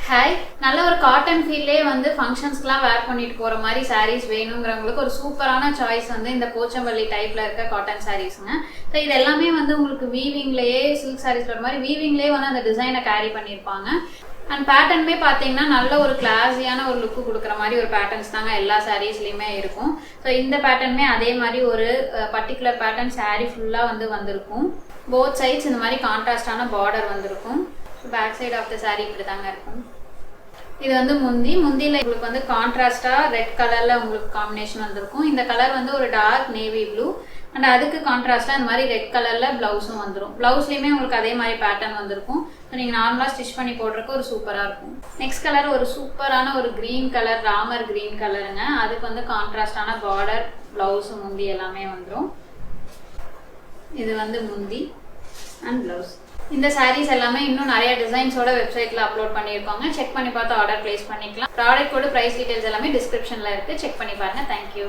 Hi, நல்ல ஒரு cotton ஃபீல்லே வந்து ஃபங்க்ஷன்ஸ்க்குலாம் வேர் பண்ணிட்டு போகிற மாதிரி சாரீஸ் வேணுங்கிறவங்களுக்கு ஒரு சூப்பரான சாய்ஸ் வந்து இந்த போச்சம்பள்ளி டைப்பில் இருக்க காட்டன் சாரீஸுங்க. ஸோ இது எல்லாமே வந்து உங்களுக்கு வீவிங்லேயே சில்க் சாரீஸ் வர மாதிரி வீவிங்லேயே வந்து அந்த டிசைனை கேரி பண்ணியிருப்பாங்க. அண்ட் பேட்டர்னுமே பார்த்தீங்கன்னா நல்ல ஒரு கிளாஸியான ஒரு லுக்கு கொடுக்குற மாதிரி ஒரு பேட்டர்ன்ஸ் தாங்க எல்லா சாரீஸ்லையுமே இருக்கும். ஸோ இந்த பேட்டர்னுமே அதே மாதிரி ஒரு பர்டிகுலர் பேட்டர்ன் சாரீ ஃபுல்லாக வந்து வந்திருக்கும். போத் சைட்ஸ் இந்த மாதிரி கான்ட்ராஸ்டான பார்டர் வந்திருக்கும். Back side of the sari இப்படி தாங்க இருக்கும். இது வந்து முந்தியில் உங்களுக்கு வந்து கான்ட்ராஸ்டாக ரெட் கலரில் உங்களுக்கு காம்பினேஷன் வந்திருக்கும். இந்த கலர் வந்து ஒரு டார்க் நேவி ப்ளூ அண்ட் அதுக்கு கான்ட்ராஸ்டாக இந்த மாதிரி ரெட் கலரில் ப்ளவுஸும் வந்துடும். ப்ளவுஸ்லேயுமே உங்களுக்கு அதே மாதிரி பேட்டர்ன் வந்திருக்கும். ஸோ நீங்கள் நார்மலாக ஸ்டிச் பண்ணி போடுறதுக்கு ஒரு சூப்பராக இருக்கும். நெக்ஸ்ட் கலர் ஒரு சூப்பரான ஒரு க்ரீன் கலர், ராமர் க்ரீன் கலருங்க. அதுக்கு வந்து கான்ட்ராஸ்டான பார்டர், ப்ளவுஸு, முந்தி எல்லாமே வந்துடும். இது வந்து முந்தி அண்ட் ப்ளவுஸ். இந்த சாரீஸ் எல்லாமே இன்னும் நிறைய டிசைன்ஸோட வெப்சைட்ல அப்லோட் பண்ணியிருக்காங்க. செக் பண்ணி பார்த்து ஆர்டர் பிளேஸ் பண்ணிக்கலாம். ப்ராடக்ட்டோட ப்ரைஸ் டீடைல்ஸ் எல்லாமே டிஸ்கிரிப்ஷன்ல இருக்கு. செக் பண்ணி பாருங்க. தேங்க்யூ.